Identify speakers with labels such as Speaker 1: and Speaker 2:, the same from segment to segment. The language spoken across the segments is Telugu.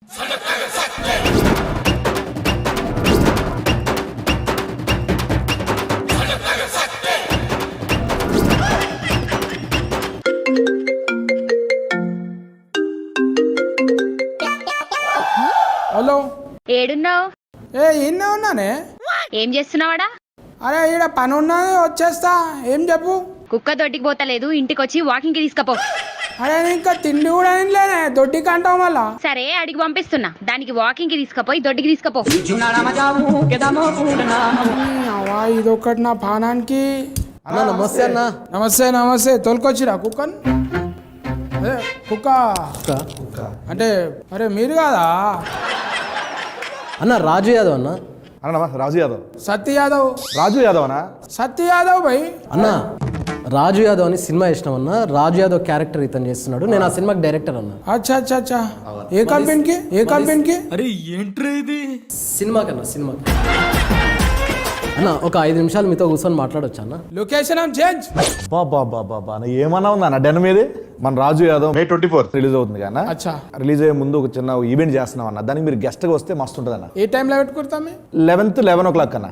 Speaker 1: హలో,
Speaker 2: ఏడున్నావు?
Speaker 1: ఈయనే ఉన్నానే.
Speaker 2: ఏం చేస్తున్నావాడా?
Speaker 1: అరే ఈడ పని ఉన్నది, వచ్చేస్తా. ఏం చెప్పు?
Speaker 2: కుక్క దొడ్డికి పోతలేదు, ఇంటికి వచ్చి వాకింగ్ కి తీసుకపో.
Speaker 1: అరే ఇంకా తిండి కూడా తినలేనే, దొడ్డికి అంటావు మళ్ళా.
Speaker 2: సరే అడిగి పంపిస్తున్నా, దానికి వాకింగ్ కి తీసుకపోయి దొడ్డికి తీసుకపో.
Speaker 1: అవా ఇదొకటి నా పానానికి.
Speaker 3: అన్న నమస్తే అన్న.
Speaker 1: నమస్తే నమస్తే. తోలుకొచ్చిరా కుక్కని? అదే కుక్క అంటే అరే మీరు కాదా
Speaker 3: అన్న? రాజు యాదవ్ అన్న.
Speaker 4: అన్న రాజు యాదవ్.
Speaker 1: సత్య యాదవ్.
Speaker 4: రాజు యాదవ్ అన్నా?
Speaker 1: సత్య యాదవ్ భయ్.
Speaker 3: అన్న రాజు యాదవ్ అని సినిమా ఇష్టం అన్న. రాజు యాదవ్ క్యారెక్టర్ ఇతను చేస్తున్నాడు. నేను ఆ సినిమాకి డైరెక్టర్ అన్న.
Speaker 1: అచ్చా అచ్చా అచ్చా. ఏ కంపెనీకి? ఏ కంపెనీకి?
Speaker 5: అరే ఏంట్రా ఇది?
Speaker 3: సినిమాకి అన్న, సినిమాకి. అన్న ఒక 5 నిమిషాలు మీతో కూర్చొని మాట్లాడొచ్చా అన్న?
Speaker 1: Location change.
Speaker 4: బాబా ఏమన్నా ఉందా అన్న డెన్ మీది? మన రాజు యాదవ్ May 24 రిలీజ్ అవుతుంది కదా.
Speaker 1: అచ్చా.
Speaker 4: రిలీజ్ అయ్యే ముందు ఒక చిన్న ఈవెంట్ చేస్తున్నాం అన్న. దానికి మీరు గెస్ట్ గా వస్తే మస్తు ఉంటుంది అన్న.
Speaker 1: ఏ టైంలో పెట్టుకుంటామే?
Speaker 4: 11 o'clock అన్న.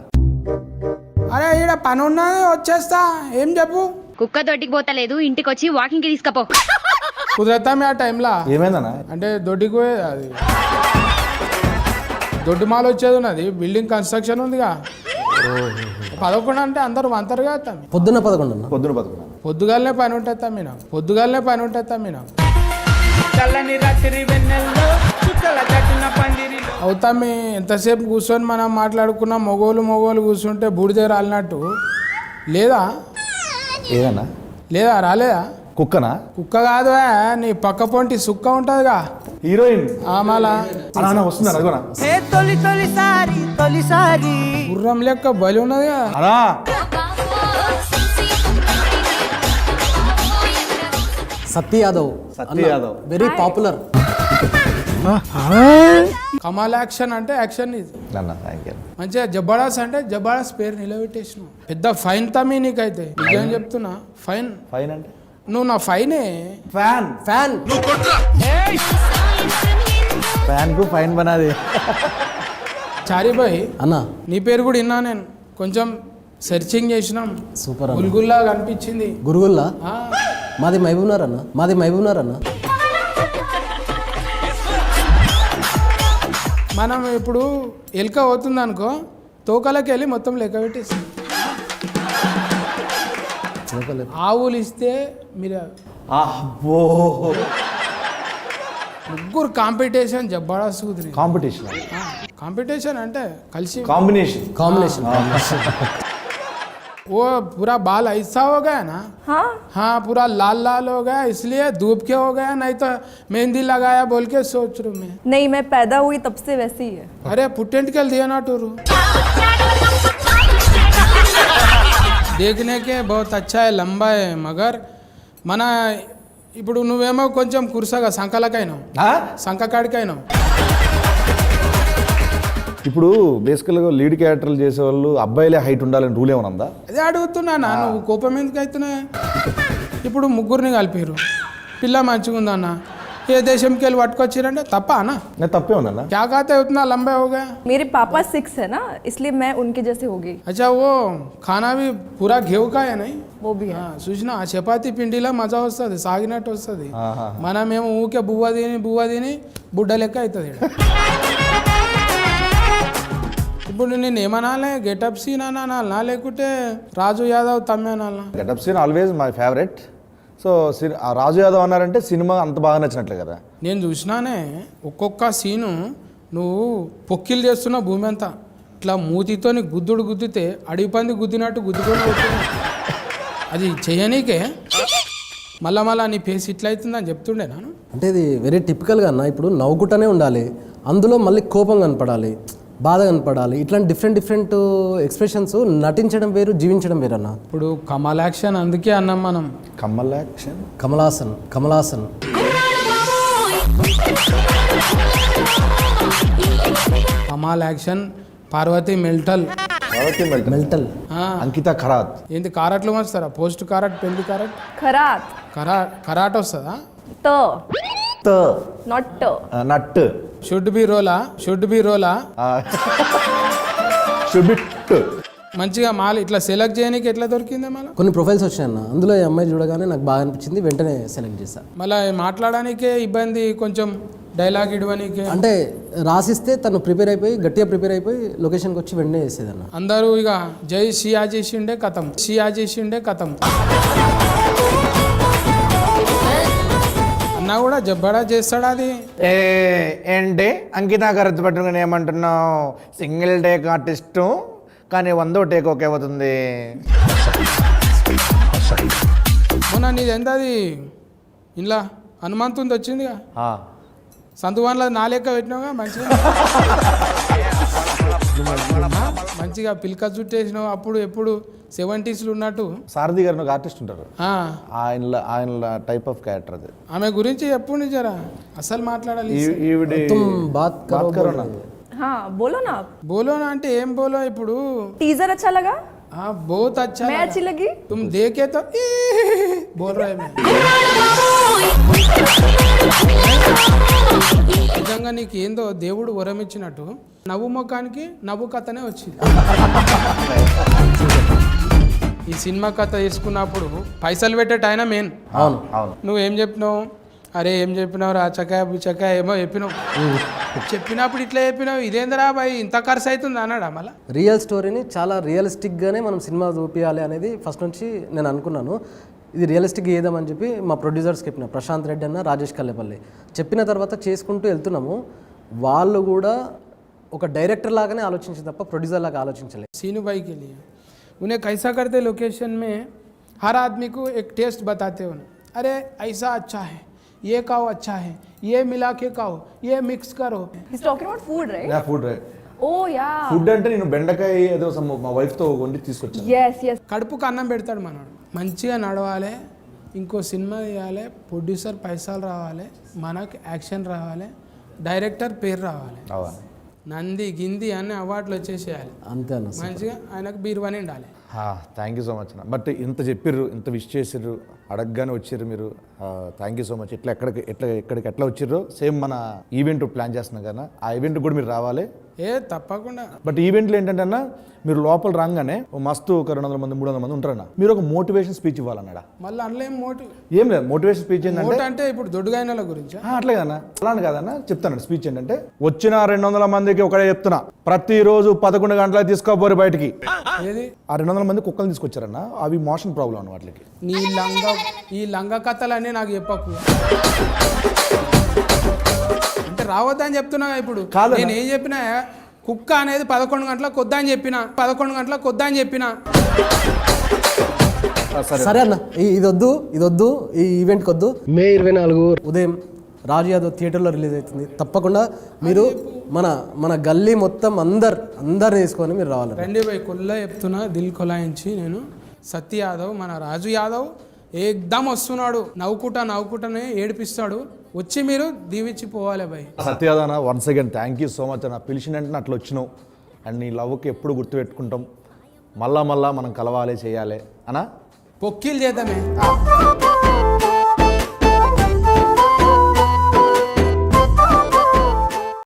Speaker 1: అరే ఈడ పని ఉన్నది, వచ్చేస్తా. ఏం చెప్పు?
Speaker 2: కుక్క దొడ్డికి పోతలేదు, ఇంటికి వచ్చి వాకింగ్ కి తీసుకపో.
Speaker 1: కుదరతామే ఆ టైంలో?
Speaker 4: ఏమైందన్న?
Speaker 1: అంటే దొడ్డికి పోయే అది దొడ్డి మాల్ వచ్చేది ఉన్నది, బిల్డింగ్ కన్స్ట్రక్షన్ ఉందిగా. 11 అంటే అందరూ వంతరుగా వస్తాం.
Speaker 3: పొద్దున్న 11 అన్న.
Speaker 4: పొద్దున 11.
Speaker 1: పొద్దుగాలనే పని ఉంటుంది తమ్మి నాకు. పొద్దుగాలనే పని ఉంటుంది తమ్మి నాకు. చల్లని రాత్రి వెన్నెల్లో చుక్కల కట్టిన పందిరిలో అవుతామి. ఎంతసేపు కూర్చొని మనం మాట్లాడుకున్న మొగోలు కూర్చుంటే బూడిద రాలినట్టు. లేదా
Speaker 4: ఏదన్నా?
Speaker 1: లేదా రాలేదా?
Speaker 4: కుక్కనా?
Speaker 1: కుక్క కాదు, నీ పక్క పొంటి సుక్క ఉంటుందిగా,
Speaker 4: హీరోయిన్.
Speaker 1: మళ్ళా
Speaker 4: వస్తున్నారు అదిగోనా?
Speaker 1: గుర్రం లెక్క బలి ఉన్నదిగా.
Speaker 4: అనా
Speaker 3: సత్య యాదవ్.
Speaker 4: సత్య యాదవ్
Speaker 3: వెరీ పాపులర్.
Speaker 1: కమాల్ యాక్షన్ అంటే యాక్షన్ ఇది. మంచిగా జబర్దస్త్ అంటే జబర్దస్త్ పేరు నిలబెట్టేసినావు. పెద్ద ఫైన్ తమ్మి నీకైతే. నిజం చెప్తున్నా, ఫైన్.
Speaker 4: ఫైన్ అంటే
Speaker 1: నువ్వు నా ఫైనే.
Speaker 4: ఫ్యాన్.
Speaker 3: ఫ్యాన్.
Speaker 4: ఫ్యాన్ కు ఫైన్ బనాది.
Speaker 1: చారిబాయ్
Speaker 3: అన్న
Speaker 1: నీ పేరు కూడా విన్నా నేను. కొంచెం సెర్చింగ్ చేసినాం.
Speaker 3: సూపర్ అన్న.
Speaker 1: గుల్గుల్లా కనిపించింది.
Speaker 3: గురుగుల్లా?
Speaker 1: ఆ,
Speaker 3: మాది మహబూబ్నగర్ అన్న. మాది మహబూబ్నగర్ అన్న.
Speaker 1: మనం ఇప్పుడు ఎలుక అవుతుంది అనుకో, తోకలకి వెళ్ళి మొత్తం లెక్క పెట్టేసి ఆవులు ఇస్తే మీరు
Speaker 4: అబ్బో
Speaker 1: ముగ్గురు కాంపిటీషన్ జబర్దస్త్ కుదిరి.
Speaker 4: కాంపిటీషన్.
Speaker 1: కాంపిటీషన్ అంటే కలిసి
Speaker 4: కాంబినేషన్.
Speaker 3: కాంబినేషన్.
Speaker 1: वो पूरा बाल ऐसा हो गया ना? हाँ पूरा लाल लाल हो गया, इसलिए धूप के हो गया, नहीं तो मेहंदी लगाया बोल के सोच रहा मैं.
Speaker 6: नहीं, मैं पैदा हुई तब से वैसी ही है.
Speaker 1: अरे पुटेंट के दिया ना टूरू. देखने के बहुत अच्छा है, लंबा है, मगर మన ఇప్పుడు నువ్వేమో కొంచెం కురుసగా సంకలకైనావు, సంకకాడికైనావు.
Speaker 4: ఇప్పుడు బేసికల్గా లీడ్ క్యారెక్టర్లు చేసేవాళ్ళు అబ్బాయిలే హైట్ ఉండాలని రూల్ ఏమైనా ఉందా?
Speaker 1: అదే అడుగుతున్నా. నువ్వు కోపం ఎందుకు అవుతున్నా? ఇప్పుడు ముగ్గురిని కలిపారు, పిల్ల మంచిగా ఉందన్న, ఏ దేశంకి వెళ్ళి పట్టుకొచ్చిరంటే తప్ప అన్న?
Speaker 4: నేను తప్పే ఉందన్న.
Speaker 1: क्या कहते हैं उतना लंबा हो गया?
Speaker 6: मेरे पापा 6 है ना, इसलिए मैं उनके जैसे हो गई.
Speaker 1: अच्छा वो खाना भी पूरा घेव का है नहीं?
Speaker 6: वो भी है.
Speaker 1: చూసినా ఆ చపాతి పిండిలో మజా వస్తుంది, సాగినట్టు వస్తుంది. మనమేమో ఊకే బువ్వ తిని బుడ్డ లెక్క అవుతుంది. ఇప్పుడు నేను ఏమనాలే? గెటప్ సీన్ అనాలనా లేకుంటే రాజు యాదవ్ తమ్మే అనాలనా?
Speaker 4: Getup Seenu always my favourite. So Raju Yadav అన్నారంటే సినిమా అంత బాగా నచ్చినట్లే కదా.
Speaker 1: నేను చూసినానే ఒక్కొక్క సీను నువ్వు పొక్కిలు చేస్తున్న భూమి అంతా ఇట్లా మూతితోని గుద్దితే అడిగి పంది గుద్దినట్టు గుద్దుకొని పోతున్నావు. అది చేయనీకే మళ్ళా నీ ఫేస్ ఇట్లా అవుతుందని చెప్తుండే నాను.
Speaker 3: అంటే ఇది వెరీ టిపికల్గా అన్న. ఇప్పుడు నవ్వుకుంటూనే ఉండాలి, అందులో మళ్ళీ కోపం కనపడాలి, బాధ కనపడాలి. ఇట్లాంటి డిఫరెంట్ ఎక్స్ప్రెషన్స్ నటించడం వేరు, జీవించడం వేరు అన్న.
Speaker 1: ఇప్పుడు కమల్ యాక్షన్ అందుకే అన్నాం మనం.
Speaker 4: కమల్ యాక్షన్,
Speaker 3: కమలాసన్.
Speaker 1: కమల్ యాక్షన్, పార్వతి మెల్టల్.
Speaker 4: అంకిత ఖరాత్.
Speaker 1: ఏంటి కారట్లు వస్తారా? పోస్ట్ కారట్, పెళ్లి కారట్,
Speaker 6: खरात
Speaker 1: కరాట్ వస్తుందా?
Speaker 6: तो Not t.
Speaker 4: Not
Speaker 1: should be రోలా
Speaker 4: షుబిట్.
Speaker 1: మంచిగా మాల్ ఇట్లా సెలెక్ట్ చేయడానికి ఎట్లా దొరికిందే మళ్ళీ
Speaker 3: కొన్ని ప్రొఫైల్స్ వచ్చాయన్న, అందులో ఈ అమ్మాయి చూడగానే నాకు బాగా అనిపించింది, వెంటనే సెలెక్ట్ చేశాను.
Speaker 1: మళ్ళీ మాట్లాడడానికే ఇబ్బంది, కొంచెం డైలాగ్ ఇవ్వడానికే.
Speaker 3: అంటే రాసిస్తే తను గట్టిగా ప్రిపేర్ అయిపోయి లొకేషన్కి వచ్చి వెంటనే చేసేదన్న.
Speaker 1: అందరూ ఇక జై షియా చేసిండే కథం అన్నా కూడా జబ్బడా చేస్తాడు అది.
Speaker 4: ఏంటి అంకిత గారు పట్టుకుని ఏమంటున్నావు? సింగిల్ టేక్ ఆర్టిస్టు కానీ 100వ టేక్ ఓకే అవుతుంది.
Speaker 1: మొన్న నీది ఎంత అది ఇలా హనుమంతుంది వచ్చిందిగా, సంతువాన్లో నా లెక్క పెట్టినావుగా మంచిగా పిల్క చుట్టేసినావు. అప్పుడు ఎప్పుడు 70s ఉన్నట్టు.
Speaker 4: సారథి గారు ఒక ఆర్టిస్ట్ ఉంటారు,
Speaker 1: ఆ,
Speaker 4: ఆయన టైప్ ఆఫ్ క్యారెక్టర్ అది.
Speaker 1: ఆమె గురించి ఎప్పుడు నిజరా అసలు మాట్లాడాలి.
Speaker 4: ఈవిడ
Speaker 3: బాత్ కరో నా.
Speaker 6: हाँ बोलो ना आप.
Speaker 1: బోలోనా అంటే ఏం బోలో ఇప్పుడు?
Speaker 6: टीजर अच्छा लगा?
Speaker 1: हाँ बहुत अच्छा
Speaker 6: मैं
Speaker 1: लगा।
Speaker 6: अच्छी लगी?
Speaker 1: तुम देखे तो बोल रहे मैं నిజంగా నీకు ఏందో దేవుడు వరం ఇచ్చినట్టు నవ్వు ముఖానికి నవ్వు కథనే వచ్చింది. ఈ సినిమా కథ తీసుకున్నప్పుడు పైసలు పెట్టేట ఆయన మెయిన్.
Speaker 3: అవును
Speaker 4: అవును.
Speaker 1: నువ్వేం చెప్పినావు? అరే ఏం చెప్పినావు రా చకాయ బుచకాయ ఏమో చెప్పినావు. చెప్పినప్పుడు ఇట్లా చెప్పినావు, ఇదేందిరా బాయ్ ఇంత ఖర్చు అవుతుంది అన్నాడా మళ్ళా?
Speaker 3: రియల్ స్టోరీని చాలా రియలిస్టిక్గానే మనం సినిమా చూపించాలి అనేది ఫస్ట్ నుంచి నేను అనుకున్నాను. ఇది రియలిస్టిక్ ఏదామని చెప్పి మా ప్రొడ్యూసర్స్కి చెప్పిన, ప్రశాంత్ రెడ్డి అన్న, రాజేష్ కల్లేపల్లి చెప్పిన తర్వాత చేసుకుంటూ వెళ్తున్నాము. వాళ్ళు కూడా ఒక డైరెక్టర్ లాగానే ఆలోచించి తప్ప ప్రొడ్యూసర్ లాగా ఆలోచించలేదు.
Speaker 1: सीनू भाई के लिए उन्हें कैसा करते लोकेशन में हर आदमी को एक टेस्ट बताते उन्हें, अरे ऐसा अच्छा है, ये खाओ अच्छा है, ये मिला के खाओ, ये मिक्स करो.
Speaker 6: He's talking about food, right?
Speaker 4: Food
Speaker 6: Oh yeah.
Speaker 4: Food అంటే నేను బెండకాయ ఏదో మా వైఫ్తో వండి తీసుకొచ్చాను.
Speaker 6: Yes yes.
Speaker 1: కడుపుకు అన్నం పెడతాడు మనోడు. మంచిగా నడవాలి, ఇంకో సినిమా తీయాలి, ప్రొడ్యూసర్ పైసలు రావాలి, మనకు యాక్షన్ రావాలి, డైరెక్టర్ పేరు రావాలి, నంది గింది అన్ని అవార్డులు వచ్చేసేయాలి.
Speaker 3: అంతే అన్న.
Speaker 1: మంచిగా ఆయనకు బీరువాని ఉండాలి.
Speaker 4: థ్యాంక్ యూ సో మచ్ అన్న. బట్ ఇంత చెప్పిర్రు, ఇంత విష్ చేసిర్రు, అడగగానే వచ్చిర్రు మీరు. Thank you so much. ఎక్కడికి ఎట్లా వచ్చిర్రో సేమ్ మన ఈవెంట్ ప్లాన్ చేస్తున్నాం కదా, ఆ ఈవెంట్ కూడా మీరు రావాలి.
Speaker 1: తప్పకుండా.
Speaker 4: బట్ ఈవెంట్లో ఏంటంటే అన్న, మీరు లోపల రాగానే ఓ మస్తు ఒక 200 మంది 300 మంది ఉంటారన్న, మీరు ఒక మోటివేషన్ స్పీచ్ ఇవ్వాలన్నాడా?
Speaker 1: మళ్ళీ అందులో
Speaker 4: ఏం లేదు, మోటివేషన్ స్పీచ్ ఏంటంటే
Speaker 1: అంటే ఇప్పుడు దొడ్డుగాయనల గురించి
Speaker 4: అట్లే కదన్నా, అలానే కాదన్న చెప్తాను. స్పీచ్ ఏంటంటే, వచ్చిన 200 మందికి ఒకటే చెప్తున్నా, ప్రతిరోజు 11 గంటలకు తీసుకోపోరు బయటికి.
Speaker 1: ఏది
Speaker 4: ఆ 200 మంది కుక్కలు తీసుకొచ్చారన్న, అవి మోషన్ ప్రాబ్లం అన్న వాటికి.
Speaker 1: ఈ లంగ కథలన్నీ నాకు చెప్పకు. అంటే రావద్దని చెప్తున్నా ఇప్పుడు. నేను ఏం చెప్పినా, కుక్క అనేది 11 గంటలకు వద్దా అని చెప్పిన.
Speaker 3: సరే అన్న, ఇదొద్దు ఈ ఈవెంట్కి వద్దు. May 24 ఉదయం రాజు యాదవ్ థియేటర్లో రిలీజ్ అవుతుంది. తప్పకుండా మీరు మన గల్లీ మొత్తం అందరిని తీసుకొని మీరు రావాలి.
Speaker 1: రండి పోయి కొల్లా చెప్తున్నా, దిల్ కొలాయించి నేను. సత్య యాదవ్, మన రాజు యాదవ్ ఏకదమ్ వస్తున్నాడు, నవ్వుకుంటానే ఏడిపిస్తాడు. వచ్చి మీరు దీవించి పోవాలి భయ్.
Speaker 4: సత్యాదన once again thank you so much అన్న. పిలిచినంటే అట్లా వచ్చినావు, అండ్ నీ లవ్కి ఎప్పుడు గుర్తుపెట్టుకుంటాం. మళ్ళా మనం కలవాలి, చేయాలి అన్నా.
Speaker 1: పొక్కిలు చేద్దామే.